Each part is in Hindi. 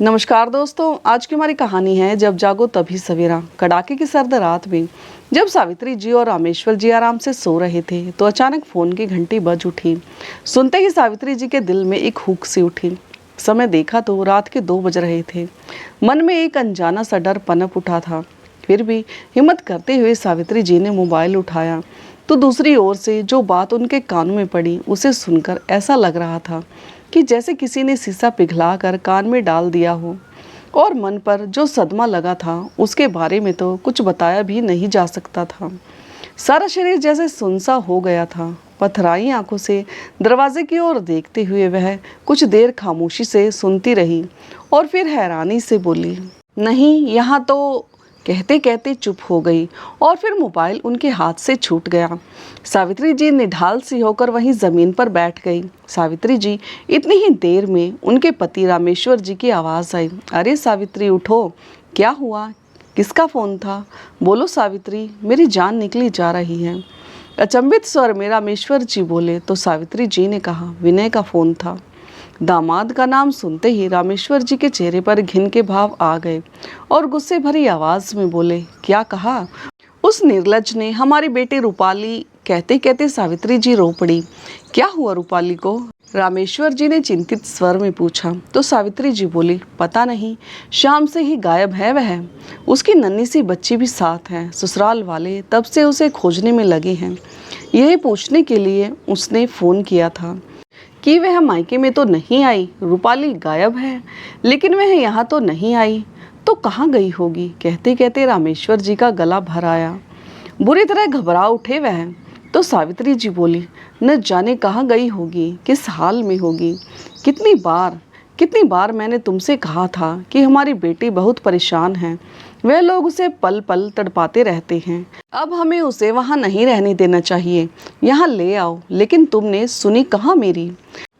नमस्कार दोस्तों, आज की हमारी कहानी है जब जागो तभी सवेरा। कड़ाके की सर्द रात में जब सावित्री जी और रामेश्वर जी आराम से सो रहे थे तो अचानक फोन की घंटी बज उठी। सुनते ही सावित्री जी के दिल में एक हुक सी उठी। समय देखा तो रात के 2 बज रहे थे। मन में एक अनजाना सा डर पनप उठा था। फिर भी हिम्मत करते हुए सावित्री जी ने मोबाइल उठाया तो दूसरी ओर से जो बात उनके कानों में पड़ी उसे सुनकर ऐसा लग रहा था कि जैसे किसी ने शीशा पिघलाकर कान में डाल दिया हो। और मन पर जो सदमा लगा था उसके बारे में तो कुछ बताया भी नहीं जा सकता था। सारा शरीर जैसे सुनसा हो गया था। पथराई आंखों से दरवाजे की ओर देखते हुए वह कुछ देर खामोशी से सुनती रही और फिर हैरानी से बोली, नहीं यहाँ तो। कहते कहते चुप हो गई और फिर मोबाइल उनके हाथ से छूट गया। सावित्री जी निढाल सी होकर वहीं जमीन पर बैठ गई। सावित्री जी, इतनी ही देर में उनके पति रामेश्वर जी की आवाज़ आई, अरे सावित्री उठो, क्या हुआ, किसका फ़ोन था? बोलो सावित्री, मेरी जान निकली जा रही है। अचंभित स्वर में रामेश्वर जी बोले तो सावित्री जी ने कहा, विनय का फ़ोन था। दामाद का नाम सुनते ही रामेश्वर जी के चेहरे पर घिन के भाव आ गए और गुस्से भरी आवाज में बोले, क्या कहा? उस निर्लज ने हमारी बेटी रूपाली। कहते कहते सावित्री जी रो पड़ी। क्या हुआ रूपाली को? रामेश्वर जी ने चिंतित स्वर में पूछा तो सावित्री जी बोली, पता नहीं, शाम से ही गायब है वह। उसकी नन्ही सी बच्ची भी साथ है। ससुराल वाले तब से उसे खोजने में लगे हैं। यही पूछने के लिए उसने फ़ोन किया था कि वह मायके में तो नहीं आई। रूपाली गायब है, लेकिन वह यहाँ तो नहीं आई, तो कहाँ गई होगी? कहते कहते रामेश्वर जी का गला भर आया। बुरी तरह घबरा उठे वह। तो सावित्री जी बोली, न जाने कहाँ गई होगी, किस हाल में होगी। कितनी बार मैंने तुमसे कहा था कि हमारी बेटी बहुत परेशान है। वह लोग उसे पल पल तड़पाते रहते हैं। अब हमें उसे वहाँ नहीं रहने देना चाहिए, यहाँ ले आओ। लेकिन तुमने सुनी कहाँ मेरी।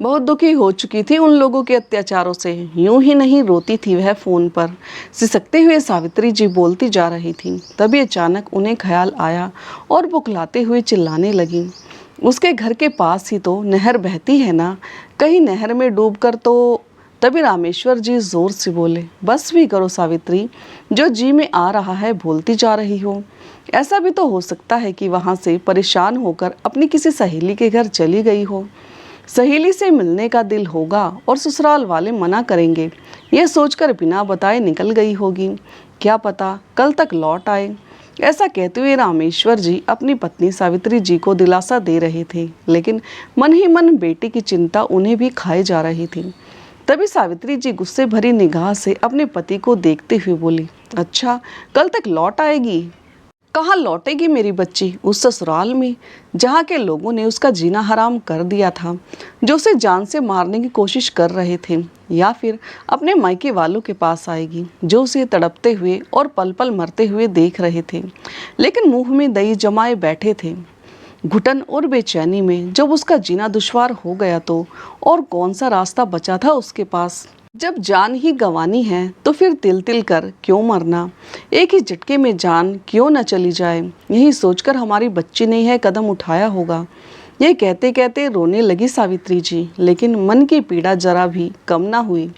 बहुत दुखी हो चुकी थी उन लोगों के अत्याचारों से। यूं ही नहीं रोती थी वह फ़ोन पर। सिसकते हुए सावित्री जी बोलती जा रही थी। तभी अचानक उन्हें ख्याल आया और बुकलाते हुए चिल्लाने लगी, उसके घर के पास ही तो नहर बहती है ना, कहीं नहर में डूबकर तो। तभी रामेश्वर जी जोर से बोले, बस भी करो सावित्री, जो जी में आ रहा है बोलती जा रही हो। ऐसा भी तो हो सकता है कि वहाँ से परेशान होकर अपनी किसी सहेली के घर चली गई हो। सहेली से मिलने का दिल होगा और ससुराल वाले मना करेंगे, यह सोचकर बिना बताए निकल गई होगी। क्या पता कल तक लौट आए। ऐसा कहते हुए रामेश्वर जी अपनी पत्नी सावित्री जी को दिलासा दे रहे थे, लेकिन मन ही मन बेटी की चिंता उन्हें भी खाए जा रही थी। तभी सावित्री जी गुस्से भरी निगाह से अपने पति को देखते हुए बोली, अच्छा कल तक लौट आएगी? कहाँ लौटेगी मेरी बच्ची? उस ससुराल में जहाँ के लोगों ने उसका जीना हराम कर दिया था, जो उसे जान से मारने की कोशिश कर रहे थे? या फिर अपने मायके वालों के पास आएगी जो उसे तड़पते हुए और पल पल मरते हुए देख रहे थे, लेकिन मुंह में दही जमाए बैठे थे। घुटन और बेचैनी में जब उसका जीना दुश्वार हो गया तो और कौन सा रास्ता बचा था उसके पास? जब जान ही गंवानी है तो फिर तिल तिल कर क्यों मरना? एक ही झटके में जान क्यों न चली जाए? यही सोचकर हमारी बच्ची ने यह कदम उठाया होगा। ये कहते कहते रोने लगी सावित्री जी, लेकिन मन की पीड़ा जरा भी कम ना हुई।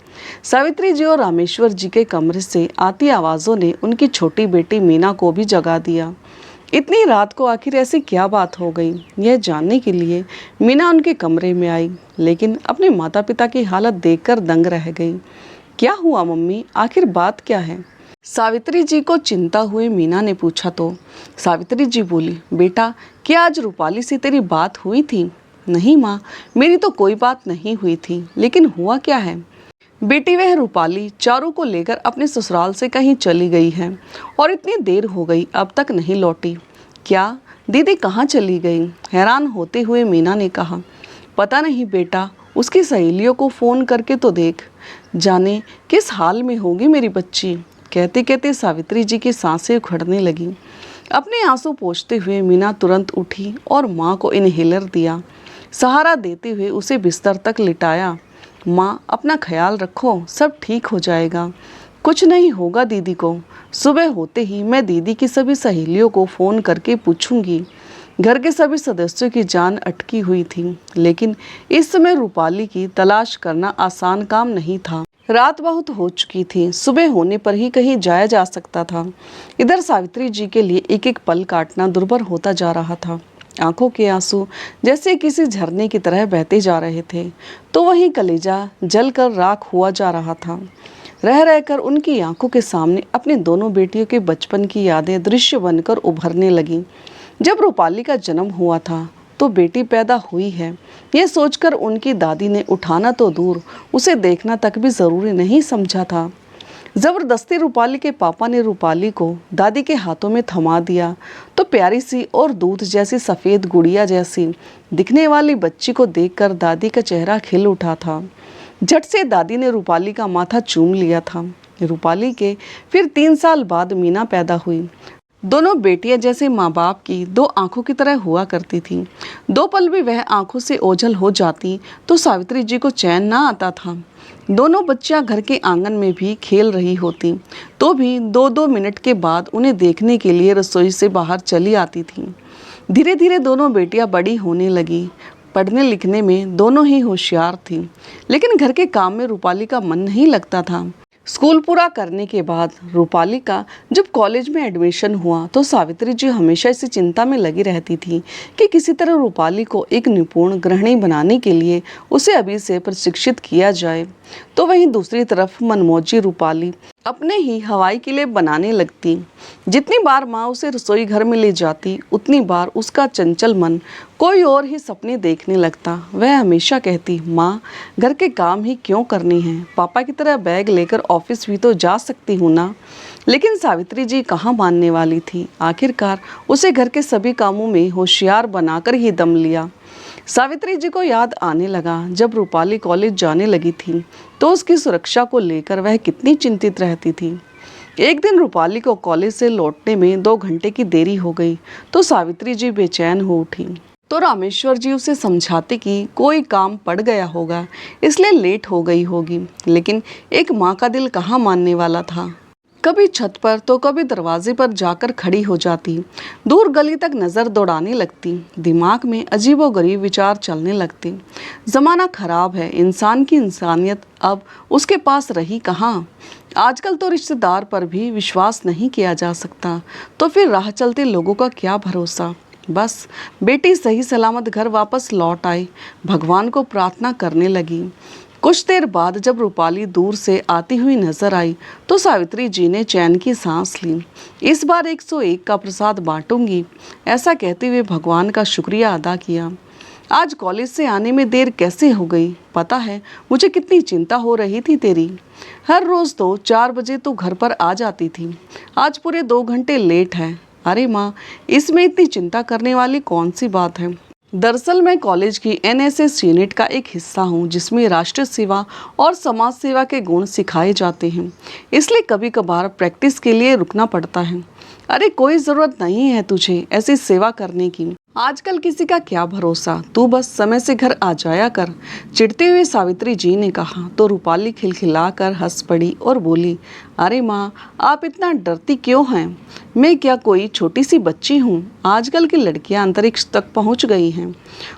सावित्री जी और रामेश्वर जी के कमरे से आती आवाज़ों ने उनकी छोटी बेटी मीना को भी जगा दिया। इतनी रात को आखिर ऐसी क्या बात हो गई, यह जानने के लिए मीना उनके कमरे में आई, लेकिन अपने माता पिता की हालत देखकर दंग रह गई। क्या हुआ मम्मी, आखिर बात क्या है? सावित्री जी को चिंता हुए मीना ने पूछा तो सावित्री जी बोली, बेटा क्या आज रूपाली से तेरी बात हुई थी? नहीं माँ, मेरी तो कोई बात नहीं हुई थी, लेकिन हुआ क्या है? बेटी वह रूपाली चारों को लेकर अपने ससुराल से कहीं चली गई है और इतनी देर हो गई अब तक नहीं लौटी। क्या दीदी कहाँ चली गई? हैरान होते हुए मीना ने कहा, पता नहीं बेटा, उसकी सहेलियों को फ़ोन करके तो देख, जाने किस हाल में होगी मेरी बच्ची। कहते कहते सावित्री जी की सांसें उखड़ने लगी। अपने आंसू पोंछते हुए मीना तुरंत उठी और माँ को इनहेलर दिया। सहारा देते हुए उसे बिस्तर तक लिटाया। माँ अपना ख्याल रखो, सब ठीक हो जाएगा, कुछ नहीं होगा दीदी को। सुबह होते ही मैं दीदी की सभी सहेलियों को फ़ोन करके पूछूंगी। घर के सभी सदस्यों की जान अटकी हुई थी, लेकिन इस समय रूपाली की तलाश करना आसान काम नहीं था। रात बहुत हो चुकी थी, सुबह होने पर ही कहीं जाया जा सकता था। इधर सावित्री जी के लिए एक एक पल काटना दुर्भर होता जा रहा था। आंखों के आंसू जैसे किसी झरने की तरह बहते जा रहे थे, तो वहीं कलेजा जलकर राख हुआ जा रहा था। रह रहकर उनकी आंखों के सामने अपनी दोनों बेटियों के बचपन की यादें दृश्य बनकर उभरने लगीं। जब रूपाली का जन्म हुआ था तो बेटी पैदा हुई है, यह सोचकर उनकी दादी ने उठाना तो दूर, उसे देखना तक भी जरूरी नहीं समझा था। जबरदस्ती रूपाली के पापा ने रूपाली को दादी के हाथों में थमा दिया तो प्यारी सी और दूध जैसी सफ़ेद गुड़िया जैसी दिखने वाली बच्ची को देखकर दादी का चेहरा खिल उठा था। झट से दादी ने रूपाली का माथा चूम लिया था। रूपाली के फिर 3 साल बाद मीना पैदा हुई। दोनों बेटियां जैसे माँ बाप की दो आंखों की तरह हुआ करती थीं। 2 पल भी वह आंखों से ओझल हो जाती तो सावित्री जी को चैन ना आता था। दोनों बच्चियां घर के आंगन में भी खेल रही होती तो भी 2-2 मिनट के बाद उन्हें देखने के लिए रसोई से बाहर चली आती थीं। धीरे धीरे दोनों बेटियां बड़ी होने लगी। पढ़ने लिखने में दोनों ही होशियार थीं, लेकिन घर के काम में रूपाली का मन नहीं लगता था। स्कूल पूरा करने के बाद रूपाली का जब कॉलेज में एडमिशन हुआ तो सावित्री जी हमेशा इसी चिंता में लगी रहती थी कि किसी तरह रूपाली को एक निपुण गृहिणी बनाने के लिए उसे अभी से प्रशिक्षित किया जाए। तो वहीं दूसरी तरफ मनमौजी रूपाली अपने ही हवाई किले बनाने लगती। जितनी बार माँ उसे रसोई घर में ले जाती उतनी बार उसका चंचल मन कोई और ही सपने देखने लगता। वह हमेशा कहती, माँ घर के काम ही क्यों करने हैं, पापा की तरह बैग लेकर ऑफिस भी तो जा सकती हूँ ना। लेकिन सावित्री जी कहाँ मानने वाली थी। आखिरकार उसे घर के सभी कामों में होशियार बनाकर ही दम लिया। सावित्री जी को याद आने लगा जब रूपाली कॉलेज जाने लगी थी तो उसकी सुरक्षा को लेकर वह कितनी चिंतित रहती थी। एक दिन रूपाली को कॉलेज से लौटने में 2 घंटे की देरी हो गई तो सावित्री जी बेचैन हो उठी। तो रामेश्वर जी उसे समझाते कि कोई काम पड़ गया होगा इसलिए लेट हो गई होगी, लेकिन एक माँ का दिल कहाँ मानने वाला था। कभी छत पर तो कभी दरवाजे पर जाकर खड़ी हो जाती, दूर गली तक नज़र दौड़ाने लगती। दिमाग में अजीबोगरीब विचार चलने लगते। ज़माना खराब है, इंसान की इंसानियत अब उसके पास रही कहाँ। आजकल तो रिश्तेदार पर भी विश्वास नहीं किया जा सकता, तो फिर राह चलते लोगों का क्या भरोसा। बस बेटी सही सलामत घर वापस लौट आई, भगवान को प्रार्थना करने लगी। कुछ देर बाद जब रूपाली दूर से आती हुई नजर आई तो सावित्री जी ने चैन की सांस ली। इस बार 101 का प्रसाद बांटूंगी, ऐसा कहते हुए भगवान का शुक्रिया अदा किया। आज कॉलेज से आने में देर कैसे हो गई, पता है मुझे कितनी चिंता हो रही थी तेरी। हर रोज़ तो 4 बजे तो घर पर आ जाती थी, आज पूरे 2 घंटे लेट है। अरे माँ, इसमें इतनी चिंता करने वाली कौन सी बात है। दरअसल मैं कॉलेज की एनएसएस यूनिट का एक हिस्सा हूँ जिसमें राष्ट्र सेवा और समाज सेवा के गुण सिखाए जाते हैं, इसलिए कभी कभार प्रैक्टिस के लिए रुकना पड़ता है। अरे कोई ज़रूरत नहीं है तुझे ऐसी सेवा करने की, आजकल किसी का क्या भरोसा, तू बस समय से घर आ जाया कर, चिढ़ते हुए सावित्री जी ने कहा। तो रूपाली खिलखिलाकर हंस पड़ी और बोली, अरे माँ आप इतना डरती क्यों हैं, मैं क्या कोई छोटी सी बच्ची हूँ। आजकल की लड़कियाँ अंतरिक्ष तक पहुँच गई हैं,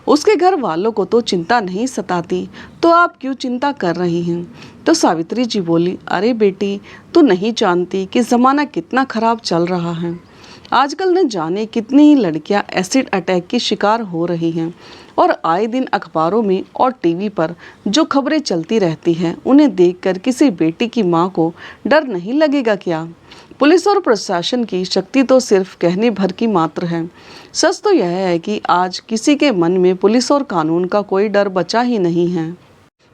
उसके घर वालों को तो चिंता नहीं सताती, तो आप क्यों चिंता कर रही हैं। तो सावित्री जी बोली, अरे बेटी तू नहीं जानती कि ज़माना कितना ख़राब चल रहा है। आजकल न जाने कितनी ही लड़कियां एसिड अटैक की शिकार हो रही हैं और आए दिन अखबारों में और टीवी पर जो खबरें चलती रहती हैं उन्हें देखकर किसी बेटी की मां को डर नहीं लगेगा क्या। पुलिस और प्रशासन की शक्ति तो सिर्फ कहने भर की मात्र है। सच तो यह है कि आज किसी के मन में पुलिस और कानून का कोई डर बचा ही नहीं है।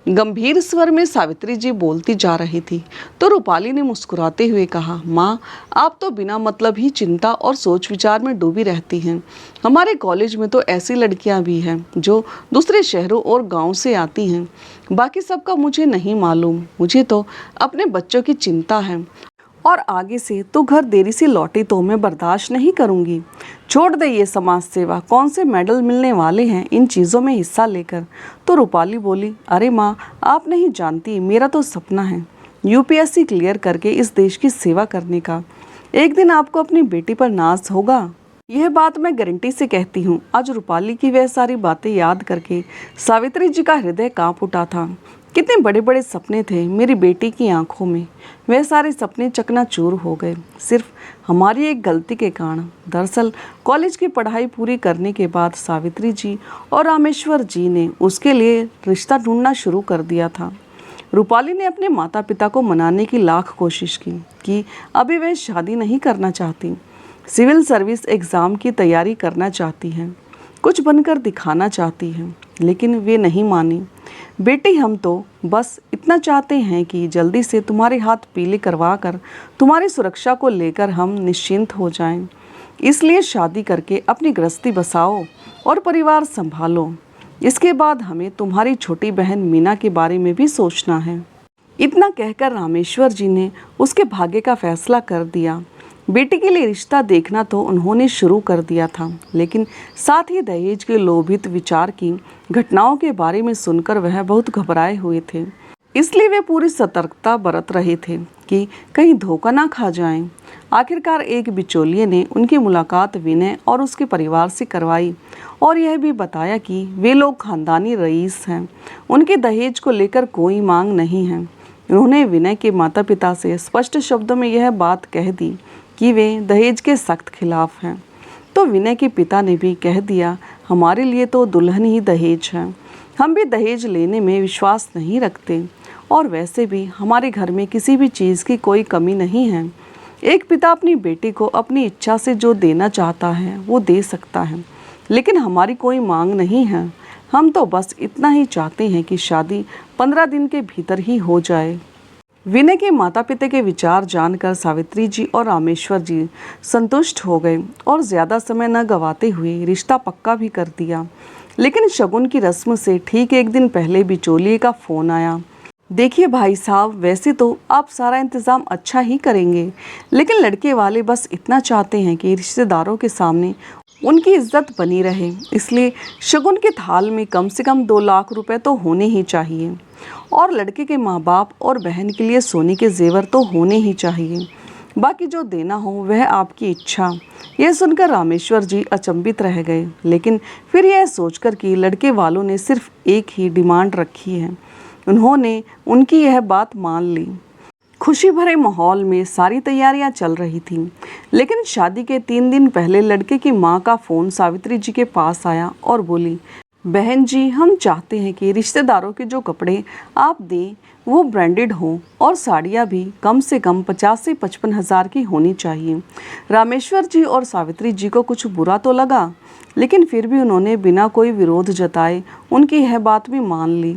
गंभीर स्वर में सावित्री जी बोलती जा रही थी तो रूपाली ने मुस्कुराते हुए कहा, माँ आप तो बिना मतलब ही चिंता और सोच विचार में डूबी रहती हैं। हमारे कॉलेज में तो ऐसी लड़कियां भी हैं जो दूसरे शहरों और गांव से आती हैं, बाकी सबका मुझे नहीं मालूम। मुझे तो अपने बच्चों की चिंता है और आगे से तो घर देरी से लौटे तो मैं बर्दाश्त नहीं करूंगी। छोड़ दे ये समाज सेवा, कौन से मेडल मिलने वाले हैं इन चीज़ों में हिस्सा लेकर। तो रूपाली बोली, अरे माँ आप नहीं जानती, मेरा तो सपना है यूपीएससी क्लियर करके इस देश की सेवा करने का। एक दिन आपको अपनी बेटी पर नाज होगा, यह बात मैं गारंटी से कहती हूँ। आज रूपाली की वह सारी बातें याद करके सावित्री जी का हृदय कांप उठा था कितने बड़े बड़े सपने थे मेरी बेटी की आंखों में, वह सारे सपने चकनाचूर हो गए सिर्फ हमारी एक गलती के कारण। दरअसल कॉलेज की पढ़ाई पूरी करने के बाद सावित्री जी और रामेश्वर जी ने उसके लिए रिश्ता ढूंढना शुरू कर दिया था। रूपाली ने अपने माता पिता को मनाने की लाख कोशिश की कि अभी वह शादी नहीं करना चाहती, सिविल सर्विस एग्ज़ाम की तैयारी करना चाहती हैं, कुछ बनकर दिखाना चाहती हैं, लेकिन वे नहीं मानी। बेटी, हम तो बस इतना चाहते हैं कि जल्दी से तुम्हारे हाथ पीले करवा कर तुम्हारी सुरक्षा को लेकर हम निश्चिंत हो जाएं। इसलिए शादी करके अपनी गृहस्थी बसाओ और परिवार संभालो। इसके बाद हमें तुम्हारी छोटी बहन मीना के बारे में भी सोचना है। इतना कहकर रामेश्वर जी ने उसके भाग्य का फैसला कर दिया। बेटी के लिए रिश्ता देखना तो उन्होंने शुरू कर दिया था, लेकिन साथ ही दहेज के लोभित विचार की घटनाओं के बारे में सुनकर वह बहुत घबराए हुए थे। इसलिए वे पूरी सतर्कता बरत रहे थे कि कहीं धोखा ना खा जाएं। आखिरकार एक बिचौलिए ने उनकी मुलाकात विनय और उसके परिवार से करवाई और यह भी बताया कि वे लोग खानदानी रईस हैं, उनके दहेज को लेकर कोई मांग नहीं है। उन्होंने विनय के माता पिता से स्पष्ट शब्दों में यह बात कह दी कि वे दहेज के सख्त खिलाफ हैं। तो विनय के पिता ने भी कह दिया, हमारे लिए तो दुल्हन ही दहेज है, हम भी दहेज लेने में विश्वास नहीं रखते और वैसे भी हमारे घर में किसी भी चीज़ की कोई कमी नहीं है। एक पिता अपनी बेटी को अपनी इच्छा से जो देना चाहता है वो दे सकता है, लेकिन हमारी कोई मांग नहीं है। हम तो बस इतना ही चाहते हैं कि शादी 15 दिन के भीतर ही हो जाए। विनय के माता पिता के विचार जानकर सावित्री जी और रामेश्वर जी संतुष्ट हो गए और ज़्यादा समय न गंवाते हुए रिश्ता पक्का भी कर दिया। लेकिन शगुन की रस्म से ठीक एक दिन पहले बिचौलिए का फ़ोन आया। देखिए भाई साहब, वैसे तो आप सारा इंतज़ाम अच्छा ही करेंगे, लेकिन लड़के वाले बस इतना चाहते हैं कि रिश्तेदारों के सामने उनकी इज्जत बनी रहे, इसलिए शगुन के थाल में कम से कम 2 लाख रुपए तो होने ही चाहिए और लड़के के माँ बाप और बहन के लिए सोने के जेवर तो होने ही चाहिए। बाकी जो देना हो वह आपकी इच्छा। यह सुनकर रामेश्वर जी अचंभित रह गए, लेकिन फिर यह सोचकर कि लड़के वालों ने सिर्फ एक ही डिमांड रखी है, उन्होंने उनकी यह बात मान ली। खुशी भरे माहौल में सारी तैयारियां चल रही थीं, लेकिन शादी के 3 दिन पहले लड़के की मां का फ़ोन सावित्री जी के पास आया और बोली, बहन जी, हम चाहते हैं कि रिश्तेदारों के जो कपड़े आप दें वो ब्रांडेड हों और साड़ियाँ भी कम से कम 50 से 55 हज़ार की होनी चाहिए। रामेश्वर जी और सावित्री जी को कुछ बुरा तो लगा, लेकिन फिर भी उन्होंने बिना कोई विरोध जताए उनकी यह बात भी मान ली।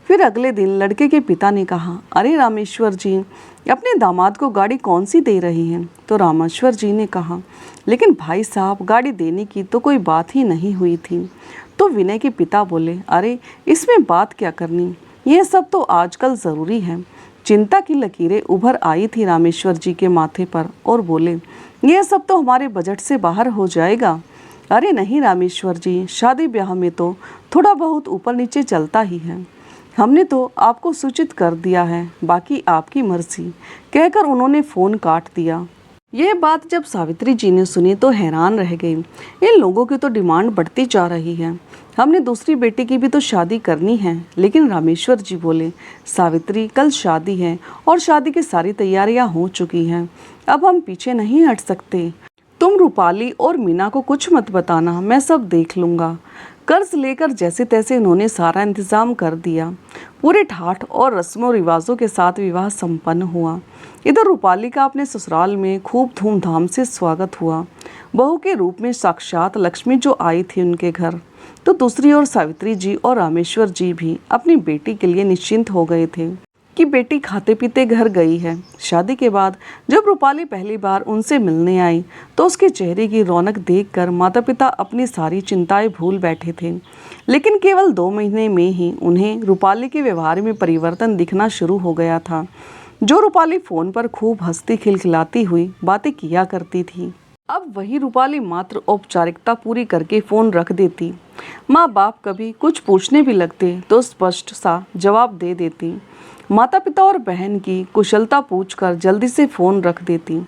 फिर अगले दिन लड़के के पिता ने कहा, अरे रामेश्वर जी, अपने दामाद को गाड़ी कौन सी दे रही हैं? तो रामेश्वर जी ने कहा, लेकिन भाई साहब, गाड़ी देने की तो कोई बात ही नहीं हुई थी। तो विनय के पिता बोले, अरे इसमें बात क्या करनी, यह सब तो आजकल ज़रूरी है। चिंता की लकीरें उभर आई थी रामेश्वर जी के माथे पर और बोले, यह सब तो हमारे बजट से बाहर हो जाएगा। अरे नहीं रामेश्वर जी, शादी ब्याह में तो थोड़ा बहुत ऊपर नीचे चलता ही है, हमने तो आपको सूचित कर दिया है, बाकी आपकी मर्जी, कहकर उन्होंने फ़ोन काट दिया। यह बात जब सावित्री जी ने सुनी तो हैरान रह गई। इन लोगों की तो डिमांड बढ़ती जा रही है, हमने दूसरी बेटी की भी तो शादी करनी है। लेकिन रामेश्वर जी बोले, सावित्री, कल शादी है और शादी की सारी तैयारियां हो चुकी हैं, अब हम पीछे नहीं हट सकते। तुम रूपाली और मीना को कुछ मत बताना, मैं सब देख लूँगा। कर्ज लेकर जैसे तैसे उन्होंने सारा इंतज़ाम कर दिया। पूरे ठाठ और रस्मों रिवाजों के साथ विवाह संपन्न हुआ। इधर रूपाली का अपने ससुराल में खूब धूमधाम से स्वागत हुआ। बहू के रूप में साक्षात लक्ष्मी जो आई थी उनके घर, तो दूसरी ओर सावित्री जी और रामेश्वर जी भी अपनी बेटी के लिए निश्चिंत हो गए थे कि बेटी खाते पीते घर गई है। शादी के बाद जब रूपाली पहली बार उनसे मिलने आई तो उसके चेहरे की रौनक देखकर माता पिता अपनी सारी चिंताएं भूल बैठे थे। लेकिन केवल 2 महीने में ही उन्हें रूपाली के व्यवहार में परिवर्तन दिखना शुरू हो गया था। जो रूपाली फ़ोन पर खूब हंसती खिलखिलाती हुई बातें किया करती थी, अब वही रूपाली मात्र औपचारिकता पूरी करके फ़ोन रख देती। माँ बाप कभी कुछ पूछने भी लगते तो स्पष्ट सा जवाब दे देती। माता पिता और बहन की कुशलता पूछकर जल्दी से फ़ोन रख देती।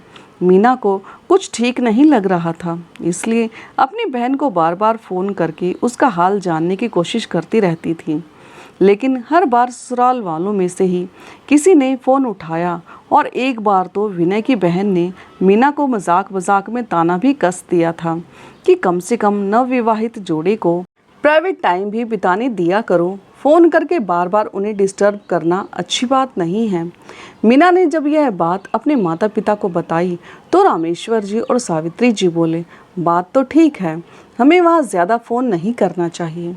मीना को कुछ ठीक नहीं लग रहा था, इसलिए अपनी बहन को बार बार फ़ोन करके उसका हाल जानने की कोशिश करती रहती थी। लेकिन हर बार ससुराल वालों में से ही किसी ने फ़ोन उठाया और एक बार तो विनय की बहन ने मीना को मजाक मजाक में ताना भी कस दिया था कि कम से कम नवविवाहित जोड़े को प्राइवेट टाइम भी बिताने दिया करो, फ़ोन करके बार बार उन्हें डिस्टर्ब करना अच्छी बात नहीं है। मीना ने जब यह बात अपने माता पिता को बताई तो रामेश्वर जी और सावित्री जी बोले, बात तो ठीक है, हमें वहाँ ज़्यादा फ़ोन नहीं करना चाहिए।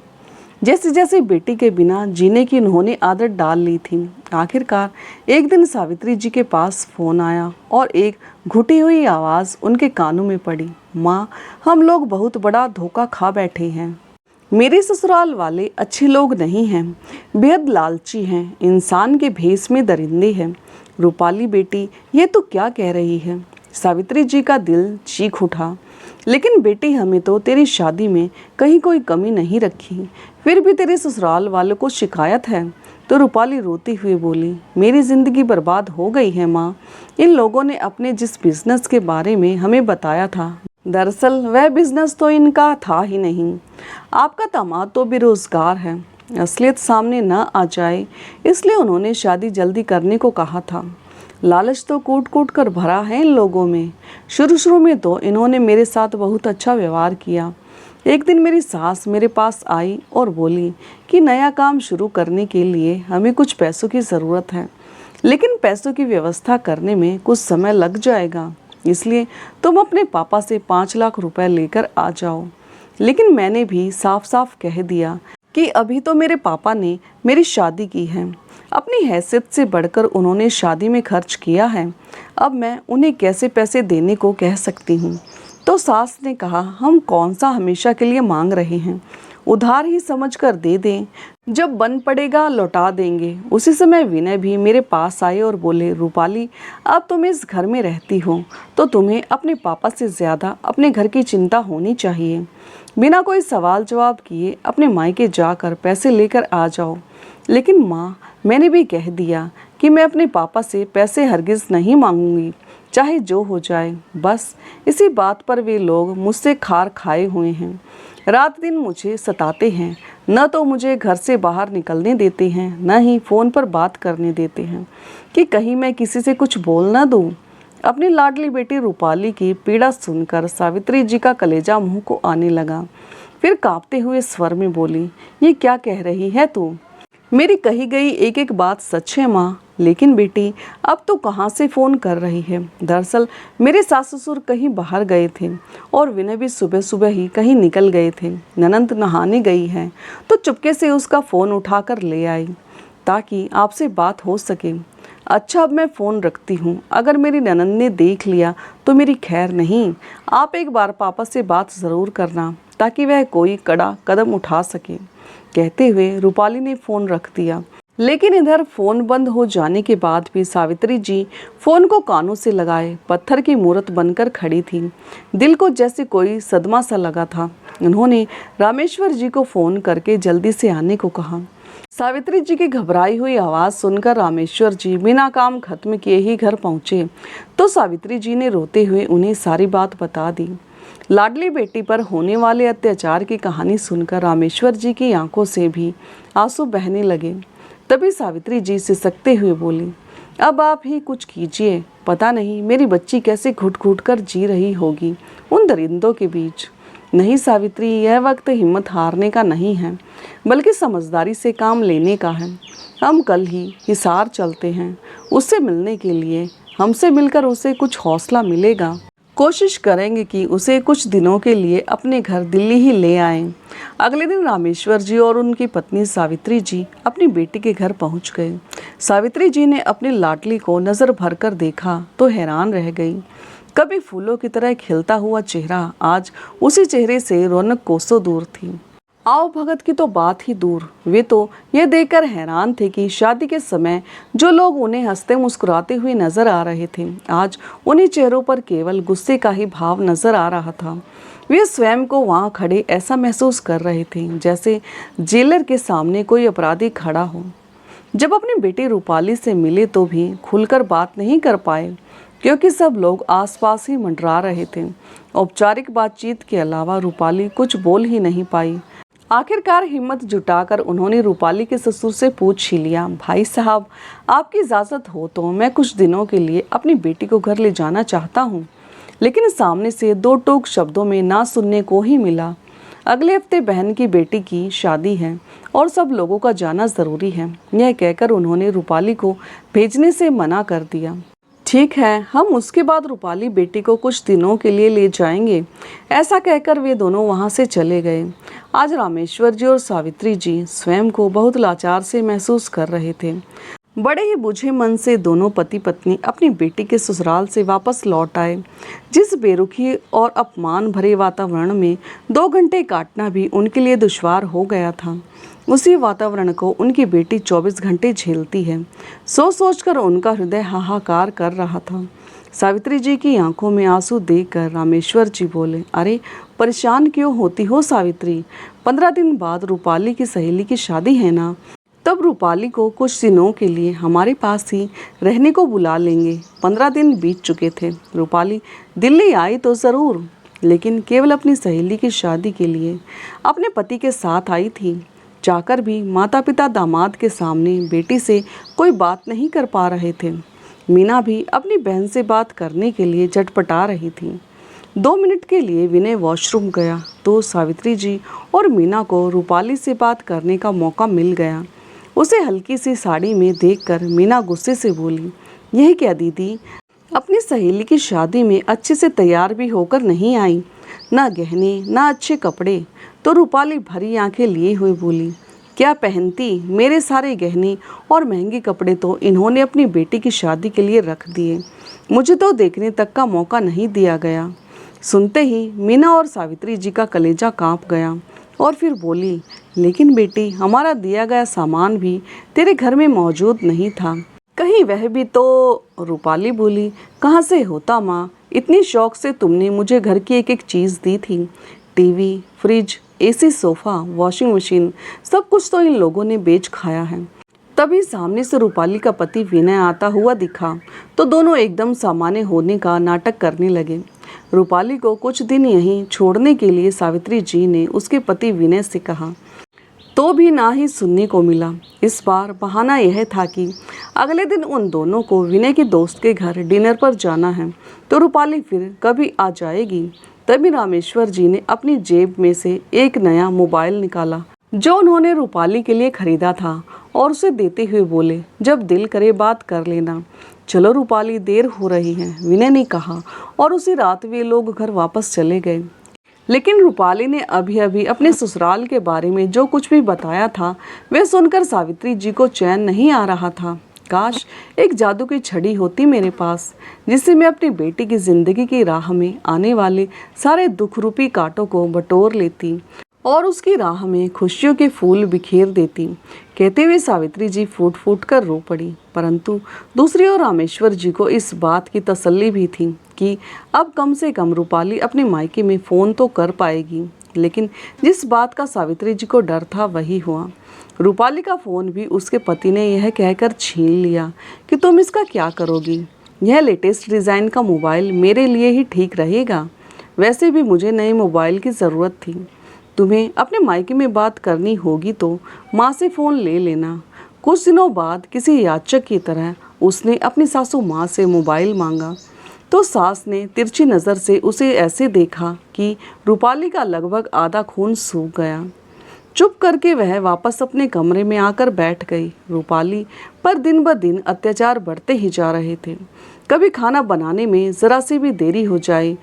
जैसे जैसे बेटी के बिना जीने की उन्होंने आदत डाल ली थी। आखिरकार एक दिन सावित्री जी के पास फ़ोन आया और एक घुटी हुई आवाज़ उनके कानों में पड़ी, माँ, हम लोग बहुत बड़ा धोखा खा बैठे हैं। मेरे ससुराल वाले अच्छे लोग नहीं हैं, बेहद लालची हैं, इंसान के भेष में दरिंदे हैं। रूपाली बेटी, ये तो क्या कह रही है? सावित्री जी का दिल चीख उठा। लेकिन बेटी, हमें तो तेरी शादी में कहीं कोई कमी नहीं रखी, फिर भी तेरे ससुराल वालों को शिकायत है। तो रूपाली रोती हुई बोली, मेरी ज़िंदगी बर्बाद हो गई है माँ। इन लोगों ने अपने जिस बिज़नेस के बारे में हमें बताया था, दरअसल वह बिज़नेस तो इनका था ही नहीं। आपका दामाद तो बेरोज़गार है, असलियत सामने न आ जाए इसलिए उन्होंने शादी जल्दी करने को कहा था। लालच तो कूट कूट कर भरा है इन लोगों में। शुरू में तो इन्होंने मेरे साथ बहुत अच्छा व्यवहार किया। एक दिन मेरी सास मेरे पास आई और बोली कि नया काम शुरू करने के लिए हमें कुछ पैसों की ज़रूरत है, लेकिन पैसों की व्यवस्था करने में कुछ समय लग जाएगा, इसलिए तुम अपने पापा से 5 लाख रुपए लेकर आ जाओ। लेकिन मैंने भी साफ साफ कह दिया कि अभी तो मेरे पापा ने मेरी शादी की है, अपनी हैसियत से बढ़कर उन्होंने शादी में खर्च किया है, अब मैं उन्हें कैसे पैसे देने को कह सकती हूँ। तो सास ने कहा, हम कौन सा हमेशा के लिए मांग रहे हैं, उधार ही समझ कर दे दें, जब बन पड़ेगा लौटा देंगे। उसी समय विनय भी मेरे पास आए और बोले, रूपाली, अब तुम इस घर में रहती हो तो तुम्हें अपने पापा से ज़्यादा अपने घर की चिंता होनी चाहिए। बिना कोई सवाल जवाब किए अपने मायके जाकर पैसे लेकर आ जाओ। लेकिन माँ, मैंने भी कह दिया कि मैं अपने पापा से पैसे हरगिज़ नहीं मांगूंगी, चाहे जो हो जाए। बस इसी बात पर वे लोग मुझसे खार खाए हुए हैं, रात दिन मुझे सताते हैं, न तो मुझे घर से बाहर निकलने देते हैं, न ही फ़ोन पर बात करने देते हैं कि कहीं मैं किसी से कुछ बोल ना दूँ। अपनी लाडली बेटी रूपाली की पीड़ा सुनकर सावित्री जी का कलेजा मुंह को आने लगा। फिर कांपते हुए स्वर में बोली, ये क्या कह रही है तू? मेरी कही गई एक एक बात सच है माँ, लेकिन बेटी अब तो कहाँ से फ़ोन कर रही है? दरअसल मेरे सास ससुर कहीं बाहर गए थे और विनय भी सुबह सुबह ही कहीं निकल गए थे। ननंद नहाने गई है तो चुपके से उसका फ़ोन उठाकर ले आई ताकि आपसे बात हो सके। अच्छा, अब मैं फ़ोन रखती हूँ, अगर मेरी ननंद ने देख लिया तो मेरी खैर नहीं। आप एक बार पापा से बात ज़रूर करना ताकि वह कोई कड़ा कदम उठा सके। कहते हुए रूपाली ने फ़ोन रख दिया। लेकिन इधर फ़ोन बंद हो जाने के बाद भी सावित्री जी फ़ोन को कानों से लगाए पत्थर की मूर्त बनकर खड़ी थी। दिल को जैसे कोई सदमा सा लगा था। उन्होंने रामेश्वर जी को फ़ोन करके जल्दी से आने को कहा। सावित्री जी की घबराई हुई आवाज़ सुनकर रामेश्वर जी बिना काम खत्म किए ही घर पहुँचे तो सावित्री जी ने रोते हुए उन्हें सारी बात बता दी। लाडली बेटी पर होने वाले अत्याचार की कहानी सुनकर रामेश्वर जी की आंखों से भी आंसू बहने लगे। तभी सावित्री जी सिसकते हुए बोली, अब आप ही कुछ कीजिए, पता नहीं मेरी बच्ची कैसे घुट घुट कर जी रही होगी उन दरिंदों के बीच। नहीं सावित्री, यह वक्त हिम्मत हारने का नहीं है, बल्कि समझदारी से काम लेने का है। हम कल ही हिसार चलते हैं उससे मिलने के लिए, हमसे मिलकर उसे कुछ हौसला मिलेगा। कोशिश करेंगे कि उसे कुछ दिनों के लिए अपने घर दिल्ली ही ले आएं। अगले दिन रामेश्वर जी और उनकी पत्नी सावित्री जी अपनी बेटी के घर पहुंच गए। सावित्री जी ने अपनी लाडली को नज़र भरकर देखा तो हैरान रह गई। कभी फूलों की तरह खिलता हुआ चेहरा आज उसी चेहरे से रौनक कोसों दूर थी। आओ भगत की तो बात ही दूर, वे तो यह देखकर हैरान थे कि शादी के समय जो लोग उन्हें हंसते मुस्कुराते हुए नजर आ रहे थे, आज उन्हीं चेहरों पर केवल गुस्से का ही भाव नजर आ रहा था। वे स्वयं को वहां खड़े ऐसा महसूस कर रहे थे जैसे जेलर के सामने कोई अपराधी खड़ा हो। जब अपनी बेटी रूपाली से मिले तो भी खुलकर बात नहीं कर पाए क्योंकि सब लोग आसपास ही मंडरा रहे थे। औपचारिक बातचीत के अलावा रूपाली कुछ बोल ही नहीं पाई। आखिरकार हिम्मत जुटाकर उन्होंने रूपाली के ससुर से पूछ ही लिया, भाई साहब, आपकी इजाज़त हो तो मैं कुछ दिनों के लिए अपनी बेटी को घर ले जाना चाहता हूँ। लेकिन सामने से दो टूक शब्दों में ना सुनने को ही मिला। अगले हफ्ते बहन की बेटी की शादी है और सब लोगों का जाना ज़रूरी है। यह कहकर उन्होंने रूपाली को भेजने से मना कर दिया। ठीक है, हम उसके बाद रूपाली बेटी को कुछ दिनों के लिए ले जाएंगे। ऐसा कहकर वे दोनों वहां से चले गए। आज रामेश्वर जी और सावित्री जी स्वयं को बहुत लाचार से महसूस कर रहे थे। बड़े ही बुझे मन से दोनों पति पत्नी अपनी बेटी के ससुराल से वापस लौट आए। जिस बेरुखी और अपमान भरे वातावरण में 2 घंटे काटना भी उनके लिए दुश्वार हो गया था, उसी वातावरण को उनकी बेटी 24 घंटे झेलती है। सोचकर उनका हृदय हाहाकार कर रहा था। सावित्री जी की आंखों में आंसू देखकर रामेश्वर जी बोले, अरे परेशान क्यों होती हो सावित्री? 15 दिन बाद रूपाली की सहेली की शादी है ना, तब रूपाली को कुछ दिनों के लिए हमारे पास ही रहने को बुला लेंगे। 15 दिन बीत चुके थे। रूपाली दिल्ली आई तो ज़रूर, लेकिन केवल अपनी सहेली की शादी के लिए। अपने पति के साथ आई थी। जाकर भी माता पिता दामाद के सामने बेटी से कोई बात नहीं कर पा रहे थे। मीना भी अपनी बहन से बात करने के लिए झटपटा रही थी। 2 मिनट के लिए विनय वॉशरूम गया तो सावित्री जी और मीना को रूपाली से बात करने का मौका मिल गया। उसे हल्की सी साड़ी में देखकर मीना गुस्से से बोली, यह क्या दीदी, अपनी सहेली की शादी में अच्छे से तैयार भी होकर नहीं आई, ना गहने ना अच्छे कपड़े। तो रूपाली भरी आंखें लिए हुए बोली, क्या पहनती? मेरे सारे गहने और महंगे कपड़े तो इन्होंने अपनी बेटी की शादी के लिए रख दिए, मुझे तो देखने तक का मौका नहीं दिया गया। सुनते ही मीना और सावित्री जी का कलेजा कांप गया और फिर बोली, लेकिन बेटी, हमारा दिया गया सामान भी तेरे घर में मौजूद नहीं था, कहीं वह भी तो? रूपाली बोली, कहाँ से होता माँ, इतनी शौक से तुमने मुझे घर की एक एक चीज़ दी थी। TV, fridge, AC, sofa, washing machine, सब कुछ तो इन लोगों ने बेच खाया है। तभी सामने से रूपाली का पति विनय आता हुआ दिखा तो दोनों एकदम सामान्य होने का नाटक करने लगे। रूपाली को कुछ दिन यहीं छोड़ने के लिए सावित्री जी ने उसके पति विनय से कहा, तो भी ना ही सुनने को मिला। इस बार बहाना यह था कि अगले दिन उन दोनों को विनय के दोस्त के घर डिनर पर जाना है, तो रूपाली फिर कभी आ जाएगी। तभी रामेश्वर जी ने अपनी जेब में से एक नया मोबाइल निकाला जो उन्होंने रूपाली के लिए खरीदा था और उसे देते हुए बोले, जब दिल करे बात कर लेना। चलो रूपाली, देर हो रही है, विनय ने कहा और उसी रात वे लोग घर वापस चले गए। लेकिन रूपाली ने अभी अभी अपने ससुराल के बारे में जो कुछ भी बताया था, वह सुनकर सावित्री जी को चैन नहीं आ रहा था। काश एक जादू की छड़ी होती मेरे पास, जिससे मैं अपनी बेटी की जिंदगी की राह में आने वाले सारे दुख रूपी कांटों को बटोर लेती और उसकी राह में खुशियों के फूल बिखेर देती। कहते हुए सावित्री जी फूट फूट कर रो पड़ी। परंतु दूसरी ओर रामेश्वर जी को इस बात की तसल्ली भी थी कि अब कम से कम रूपाली अपने मायके में फ़ोन तो कर पाएगी। लेकिन जिस बात का सावित्री जी को डर था वही हुआ। रूपाली का फ़ोन भी उसके पति ने यह कहकर छीन लिया कि तुम इसका क्या करोगी, यह लेटेस्ट डिज़ाइन का मोबाइल मेरे लिए ही ठीक रहेगा, वैसे भी मुझे नए मोबाइल की ज़रूरत थी। तुम्हें अपने मायके में बात करनी होगी तो माँ से फ़ोन ले लेना। कुछ दिनों बाद किसी याचक की तरह उसने अपनी सासू माँ से मोबाइल मांगा तो सास ने तिरछी नज़र से उसे ऐसे देखा कि रूपाली का लगभग आधा खून सूख गया। चुप करके वह वापस अपने कमरे में आकर बैठ गई। रूपाली पर दिन ब दिन अत्याचार बढ़ते ही जा रहे थे। कभी खाना बनाने में ज़रा सी भी देरी हो जाए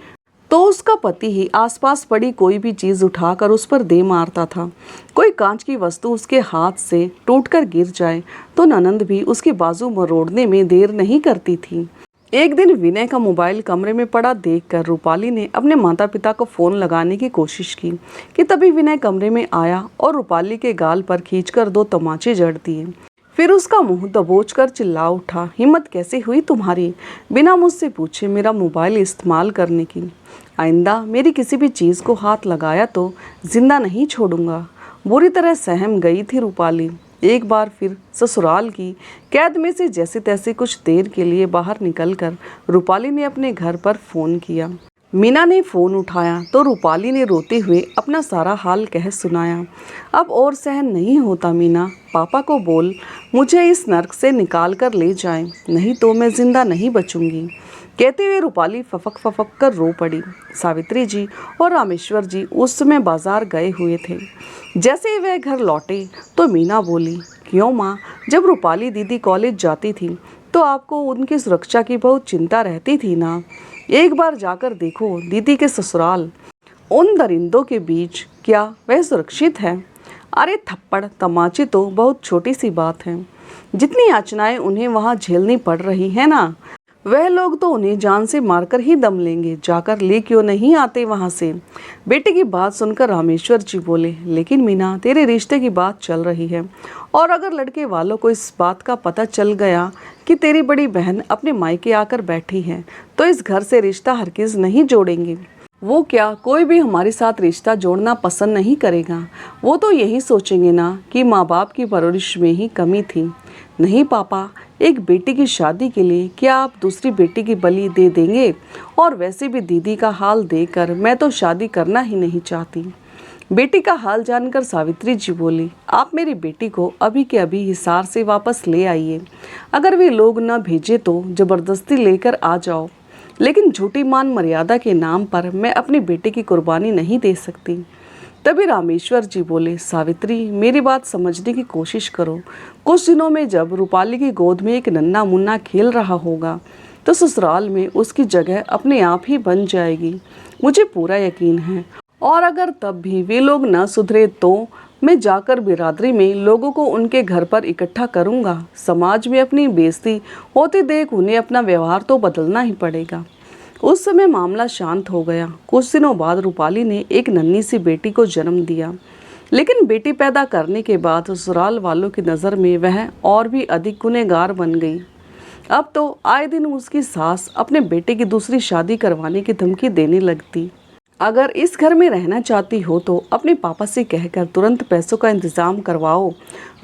तो उसका पति ही आसपास पड़ी कोई भी चीज़ उठाकर उस पर दे मारता था। कोई कांच की वस्तु उसके हाथ से टूटकर गिर जाए तो ननंद भी उसके बाजू मरोड़ने में देर नहीं करती थी। एक दिन विनय का मोबाइल कमरे में पड़ा देखकर रूपाली ने अपने माता पिता को फ़ोन लगाने की कोशिश की कि तभी विनय कमरे में आया और रूपाली के गाल पर खींचकर 2 तमाचे जड़ दिए। फिर उसका मुंह दबोचकर चिल्ला उठा, हिम्मत कैसे हुई तुम्हारी बिना मुझसे पूछे मेरा मोबाइल इस्तेमाल करने की? आइंदा मेरी किसी भी चीज़ को हाथ लगाया तो जिंदा नहीं छोड़ूंगा। बुरी तरह सहम गई थी रूपाली। एक बार फिर ससुराल की कैद में से जैसे तैसे कुछ देर के लिए बाहर निकलकर रूपाली ने अपने घर पर फ़ोन किया। मीना ने फ़ोन उठाया तो रूपाली ने रोते हुए अपना सारा हाल कह सुनाया। अब और सहन नहीं होता मीना, पापा को बोल मुझे इस नर्क से निकाल कर ले जाएं, नहीं तो मैं जिंदा नहीं बचूंगी। कहते हुए रूपाली फफक फफक कर रो पड़ी। सावित्री जी और रामेश्वर जी उस समय बाजार गए हुए थे। जैसे ही वह घर लौटे तो मीना बोली, क्यों माँ, जब रूपाली दीदी कॉलेज जाती थी तो आपको उनकी सुरक्षा की बहुत चिंता रहती थी ना। एक बार जाकर देखो दीदी के ससुराल, उन दरिंदों के बीच क्या वह सुरक्षित है? अरे थप्पड़ तमाचे तो बहुत छोटी सी बात है। जितनी याचनाएं उन्हें वहां झेलनी पड़ रही है ना, वह लोग तो उन्हें जान से मारकर ही दम लेंगे। जाकर ले क्यों नहीं आते वहां से? बेटे की बात सुनकर रामेश्वर जी बोले, लेकिन मीना तेरे रिश्ते की बात चल रही है, और अगर लड़के वालों को इस बात का पता चल गया कि तेरी बड़ी बहन अपने मायके आकर बैठी है तो इस घर से रिश्ता हरगिज नहीं जोड़ेंगे। वो क्या कोई भी हमारे साथ रिश्ता जोड़ना पसंद नहीं करेगा। वो तो यही सोचेंगे ना कि माँ बाप की परवरिश में ही कमी थी। नहीं पापा, एक बेटी की शादी के लिए क्या आप दूसरी बेटी की बलि दे देंगे? और वैसे भी दीदी का हाल देखकर मैं तो शादी करना ही नहीं चाहती। बेटी का हाल जानकर सावित्री जी बोली, आप मेरी बेटी को अभी के अभी हिसार से वापस ले आइए। अगर वे लोग न भेजे तो जबरदस्ती लेकर आ जाओ, लेकिन झूठी मान मर्यादा के नाम पर मैं अपनी बेटी की कुर्बानी नहीं दे सकती। तभी रामेश्वर जी बोले, सावित्री मेरी बात समझने की कोशिश करो। कुछ दिनों में जब रूपाली की गोद में एक नन्हा मुन्ना खेल रहा होगा तो ससुराल में उसकी जगह अपने आप ही बन जाएगी, मुझे पूरा यकीन है। और अगर तब भी वे लोग न सुधरे तो मैं जाकर बिरादरी में लोगों को उनके घर पर इकट्ठा करूंगा। समाज में अपनी बेइज्जती होते देख उन्हें अपना व्यवहार तो बदलना ही पड़ेगा। उस समय मामला शांत हो गया। कुछ दिनों बाद रूपाली ने एक नन्ही सी बेटी को जन्म दिया, लेकिन बेटी पैदा करने के बाद ससुराल वालों की नज़र में वह और भी अधिक गुनहगार बन गई। अब तो आए दिन उसकी सास अपने बेटे की दूसरी शादी करवाने की धमकी देने लगती। अगर इस घर में रहना चाहती हो तो अपने पापा से कहकर तुरंत पैसों का इंतज़ाम करवाओ,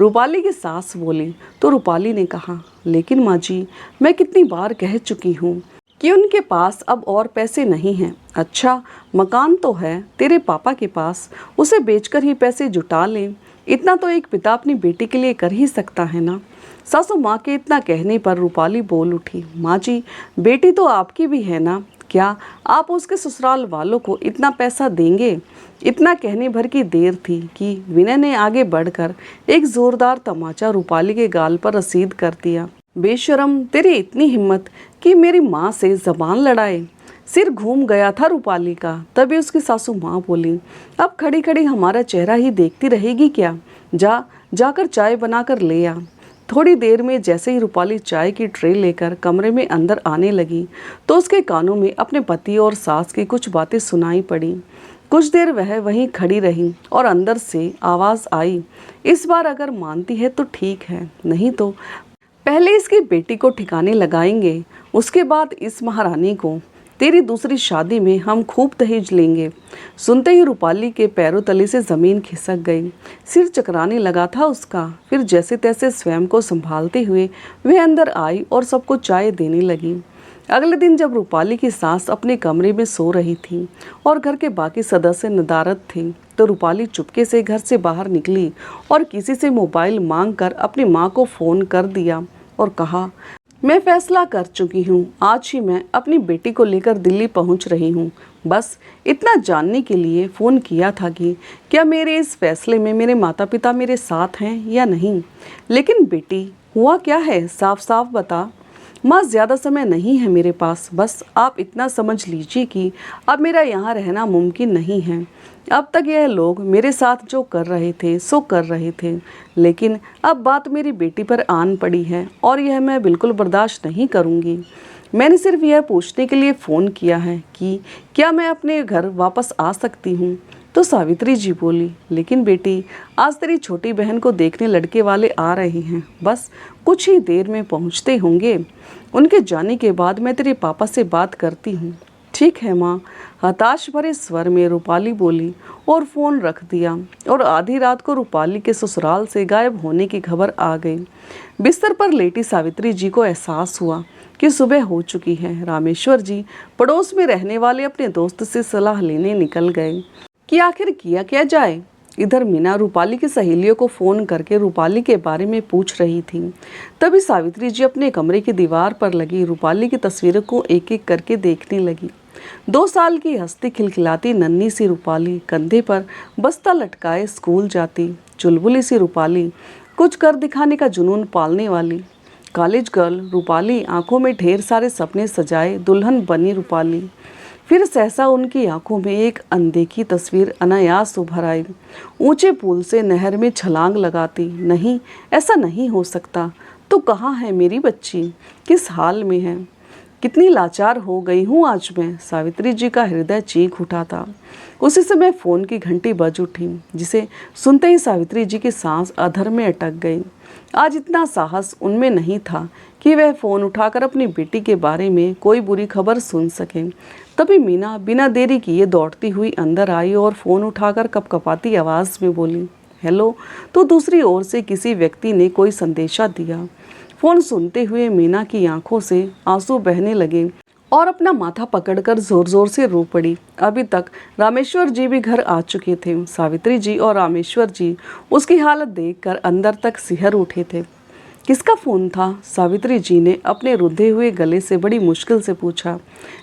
रूपाली की सास बोली। तो रूपाली ने कहा, लेकिन माँ जी, मैं कितनी बार कह चुकी हूँ कि उनके पास अब और पैसे नहीं हैं। अच्छा, मकान तो है तेरे पापा के पास, उसे बेचकर ही पैसे जुटा ले। इतना तो एक पिता अपनी बेटी के लिए कर ही सकता है ना। सासू माँ के इतना कहने पर रूपाली बोल उठी, माँ जी, बेटी तो आपकी भी है ना, क्या आप उसके ससुराल वालों को इतना पैसा देंगे? इतना कहने भर की देर थी कि विनय ने आगे बढ़कर एक जोरदार तमाचा रूपाली के गाल पर रसीद कर दिया। बेशरम, तेरी इतनी हिम्मत कि मेरी माँ से जबान लड़ाए। सिर घूम गया था रूपाली का। तभी उसकी सासू माँ बोली, अब खड़ी खड़ी हमारा चेहरा ही देखती रहेगी क्या? जाकर चाय बनाकर ले आ। थोड़ी देर में जैसे ही रूपाली चाय की ट्रे लेकर कमरे में अंदर आने लगी तो उसके कानों में अपने पति और सास की कुछ बातें सुनाई पड़ी। कुछ देर वह वहीं खड़ी रही और अंदर से आवाज़ आई, इस बार अगर मानती है तो ठीक है, नहीं तो पहले इसकी बेटी को ठिकाने लगाएंगे, उसके बाद इस महारानी को। तेरी दूसरी शादी में हम खूब दहेज लेंगे। सुनते ही रूपाली के पैरों तले से ज़मीन खिसक गई। सिर चकराने लगा था उसका। फिर जैसे तैसे स्वयं को संभालते हुए वह अंदर आई और सबको चाय देने लगी। अगले दिन जब रूपाली की सास अपने कमरे में सो रही थी और घर के बाकी सदस्य नदारद थे तो रूपाली चुपके से घर से बाहर निकली और किसी से मोबाइल मांगकर अपनी माँ को फ़ोन कर दिया और कहा, मैं फैसला कर चुकी हूँ, आज ही मैं अपनी बेटी को लेकर दिल्ली पहुँच रही हूँ। बस इतना जानने के लिए फ़ोन किया था कि क्या मेरे इस फैसले में मेरे माता पिता मेरे साथ हैं या नहीं। लेकिन बेटी, हुआ क्या है, साफ साफ बता। माँ, ज़्यादा समय नहीं है मेरे पास, बस आप इतना समझ लीजिए कि अब मेरा यहाँ रहना मुमकिन नहीं है। अब तक यह लोग मेरे साथ जो कर रहे थे सो कर रहे थे, लेकिन अब बात मेरी बेटी पर आन पड़ी है और यह मैं बिल्कुल बर्दाश्त नहीं करूँगी। मैंने सिर्फ यह पूछने के लिए फ़ोन किया है कि क्या मैं अपने घर वापस आ सकती हूँ। तो सावित्री जी बोली, लेकिन बेटी, आज तेरी छोटी बहन को देखने लड़के वाले आ रहे हैं, बस कुछ ही देर में पहुँचते होंगे। उनके जाने के बाद मैं तेरे पापा से बात करती हूँ, ठीक है माँ, हताश भरे स्वर में रूपाली बोली और फोन रख दिया। और आधी रात को रूपाली के ससुराल से गायब होने की खबर आ गई। बिस्तर पर लेटी सावित्री जी को एहसास हुआ कि सुबह हो चुकी है। रामेश्वर जी पड़ोस में रहने वाले अपने दोस्त से सलाह लेने निकल गए कि आखिर किया क्या जाए। इधर मीना रूपाली की सहेलियों को फोन करके रूपाली के बारे में पूछ रही थी। तभी सावित्री जी अपने कमरे की दीवार पर लगी रूपाली की तस्वीरों को एक एक करके देखने लगी। 2 साल की हंसती खिलखिलाती नन्ही सी रूपाली, कंधे पर बस्ता लटकाए स्कूल जाती चुलबुली सी रूपाली, कुछ कर दिखाने का जुनून पालने वाली कॉलेज गर्ल रूपाली, आंखों में ढेर सारे सपने सजाए दुल्हन बनी रूपाली। फिर सहसा उनकी आंखों में एक अनदेखी तस्वीर अनायास उभर आई। ऊंचे पुल से नहर में छलांग लगाती। नहीं, ऐसा नहीं हो सकता। तो कहाँ है मेरी बच्ची, किस हाल में है, कितनी लाचार हो गई हूँ आज मैं। सावित्री जी का हृदय चीख उठा था। उसी समय फोन की घंटी बज उठी, जिसे सुनते ही सावित्री जी की सांस अधर में अटक गई। आज इतना साहस उनमें नहीं था कि वह फोन उठाकर अपनी बेटी के बारे में कोई बुरी खबर सुन सकें। तभी मीना बिना देरी किए दौड़ती हुई अंदर आई और फोन उठाकर कपकपाती आवाज में बोली, हेलो। तो दूसरी ओर से किसी व्यक्ति ने कोई संदेशा दिया। फोन सुनते हुए मीना की आंखों से आंसू बहने लगे और अपना माथा पकड़कर जोर जोर से रो पड़ी। अभी तक रामेश्वर जी भी घर आ चुके थे। सावित्री जी और रामेश्वर जी उसकी हालत देखकर अंदर तक सिहर उठे थे। किसका फोन था? सावित्री जी ने अपने रुद्धे हुए गले से बड़ी मुश्किल से पूछा,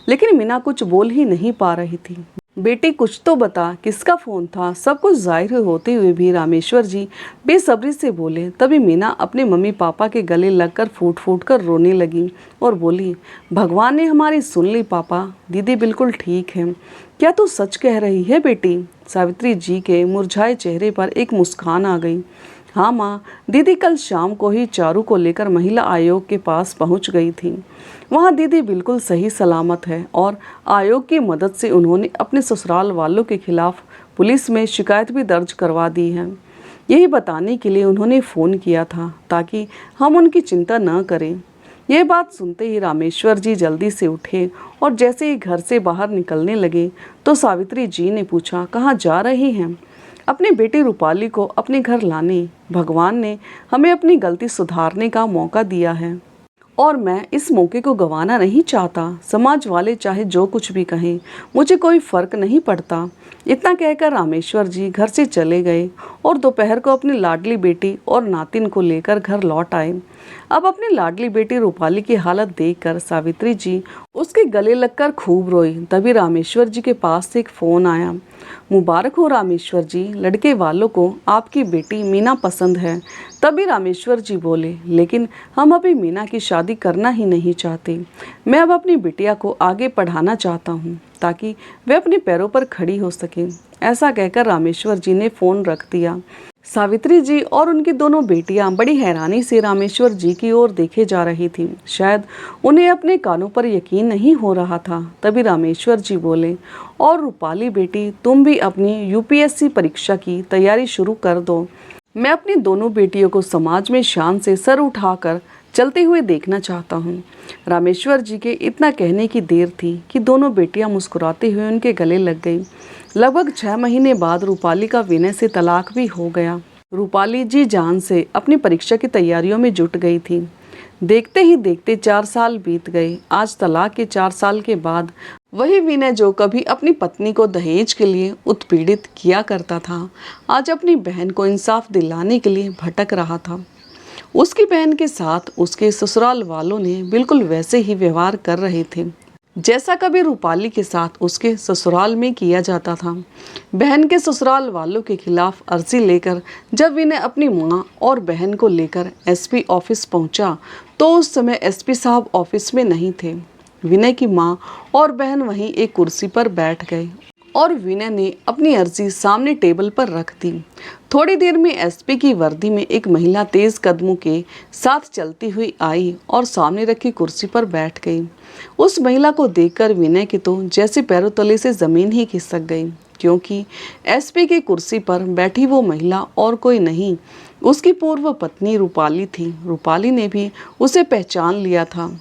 लेकिन मीना कुछ बोल ही नहीं पा रही थी। बेटी कुछ तो बता, किसका फोन था? सब कुछ जाहिर होते हुए भी रामेश्वर जी बेसब्री से बोले। तभी मीना अपने मम्मी पापा के गले लगकर फूट फूट कर रोने लगी और बोली, भगवान ने हमारी सुन ली पापा, दीदी बिल्कुल ठीक है। क्या तू सच कह रही है बेटी? सावित्री जी के मुरझाए चेहरे पर एक मुस्कान आ गई। हाँ माँ, दीदी कल शाम को ही चारू को लेकर महिला आयोग के पास पहुँच गई थी। वहाँ दीदी बिल्कुल सही सलामत है और आयोग की मदद से उन्होंने अपने ससुराल वालों के खिलाफ पुलिस में शिकायत भी दर्ज करवा दी है। यही बताने के लिए उन्होंने फ़ोन किया था ताकि हम उनकी चिंता न करें। यह बात सुनते ही रामेश्वर जी जल्दी से उठे और जैसे ही घर से बाहर निकलने लगे तो सावित्री जी ने पूछा, कहाँ जा रही हैं? अपनी बेटी रूपाली को अपने घर लाने। भगवान ने हमें अपनी गलती सुधारने का मौका दिया है और मैं इस मौके को गंवाना नहीं चाहता। समाज वाले चाहे जो कुछ भी कहें, मुझे कोई फर्क नहीं पड़ता। इतना कहकर रामेश्वर जी घर से चले गए और दोपहर को अपनी लाडली बेटी और नातिन को लेकर घर लौट आए। अब अपनी लाडली बेटी रूपाली की हालत देखकर सावित्री जी उसके गले लगकर खूब रोई। तभी रामेश्वर जी के पास से एक फ़ोन आया। मुबारक हो रामेश्वर जी, लड़के वालों को आपकी बेटी मीना पसंद है। तभी रामेश्वर जी बोले, लेकिन हम अभी मीना की शादी करना ही नहीं चाहते। मैं अब अपनी बिटिया को आगे पढ़ाना चाहता हूँ ताकि वे अपने पैरों पर खड़ी हो सके। ऐसा कहकर रामेश्वर जी ने फ़ोन रख दिया। सावित्री जी और उनकी दोनों बेटियां बड़ी हैरानी से रामेश्वर जी की ओर देखे जा रही थीं। शायद उन्हें अपने कानों पर यकीन नहीं हो रहा था। तभी रामेश्वर जी बोले, और रूपाली बेटी, तुम भी अपनी यूपीएससी परीक्षा की तैयारी शुरू कर दो। मैं अपनी दोनों बेटियों को समाज में शान से सर उठाकर चलते हुए देखना चाहता हूँ। रामेश्वर जी के इतना कहने की देर थी कि दोनों बेटियां मुस्कुराते हुए उनके गले लग गई। लगभग 6 महीने बाद रूपाली का विनय से तलाक भी हो गया। रूपाली जी जान से अपनी परीक्षा की तैयारियों में जुट गई थी। देखते ही देखते 4 साल बीत गए। आज तलाक के 4 साल के बाद वही विनय जो कभी अपनी पत्नी को दहेज के लिए उत्पीड़ित किया करता था, आज अपनी बहन को इंसाफ दिलाने के लिए भटक रहा था। उसकी बहन के साथ उसके ससुराल वालों ने बिल्कुल वैसे ही व्यवहार कर रहे थे जैसा कभी रूपाली के साथ उसके ससुराल में किया जाता था। बहन के ससुराल वालों के खिलाफ अर्जी लेकर जब विनय अपनी मां और बहन को लेकर एसपी ऑफिस पहुंचा तो उस समय एसपी साहब ऑफिस में नहीं थे। विनय की मां और बहन वहीं एक कुर्सी पर बैठ गए और विनय ने अपनी अर्जी सामने टेबल पर रख दी। थोड़ी देर में एसपी की वर्दी में एक महिला तेज कदमों के साथ चलती हुई आई और सामने रखी कुर्सी पर बैठ गई। उस महिला को देखकर विनय के तो जैसे पैरों तले से जमीन ही खिसक गई, क्योंकि एसपी की कुर्सी पर बैठी वो महिला और कोई नहीं, उसकी पूर्व पत्नी रूपाली थी। रूपाली ने भी उसे पहचान लिया था।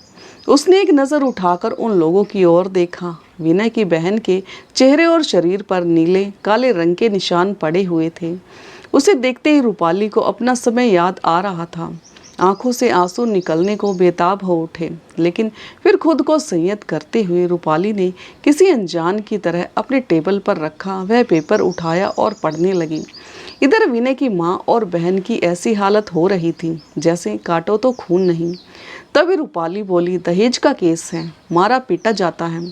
उसने एक नज़र उठाकर उन लोगों की ओर देखा। विनय की बहन के चेहरे और शरीर पर नीले काले रंग के निशान पड़े हुए थे। उसे देखते ही रूपाली को अपना समय याद आ रहा था। आंखों से आंसू निकलने को बेताब हो उठे, लेकिन फिर खुद को संयत करते हुए रूपाली ने किसी अनजान की तरह अपने टेबल पर रखा वह पेपर उठाया और पढ़ने लगी। इधर विनय की माँ और बहन की ऐसी हालत हो रही थी जैसे काटो तो खून नहीं। तभी रूपाली बोली, दहेज का केस है, मारा पीटा जाता है,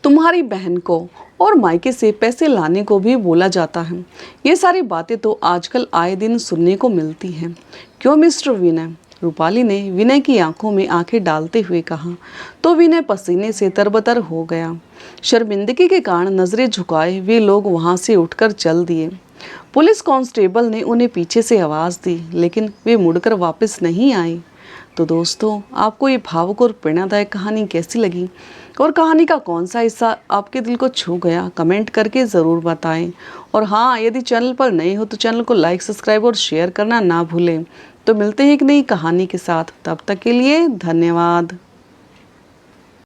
तुम्हारी बहन को और मायके से पैसे लाने को भी बोला जाता है। ये सारी बातें तो आजकल आए दिन सुनने को मिलती हैं। क्यों मिस्टर विनय? रूपाली ने विनय की आंखों में आंखें डालते हुए कहा। तो विनय पसीने से तरबतर हो गया। शर्मिंदगी के कारण नजरें झुकाए वे लोग वहां से उठकर चल दिए। पुलिस कांस्टेबल ने उन्हें पीछे से आवाज दी, लेकिन वे मुड़कर वापस नहीं आए। तो दोस्तों, आपको ये भावुक और प्रेरणादायक कहानी कैसी लगी और कहानी का कौन सा हिस्सा आपके दिल को छू गया, कमेंट करके ज़रूर बताएं। और हाँ, यदि चैनल पर नए हो तो चैनल को लाइक, सब्सक्राइब और शेयर करना ना भूलें। तो मिलते हैं एक नई कहानी के साथ, तब तक के लिए धन्यवाद।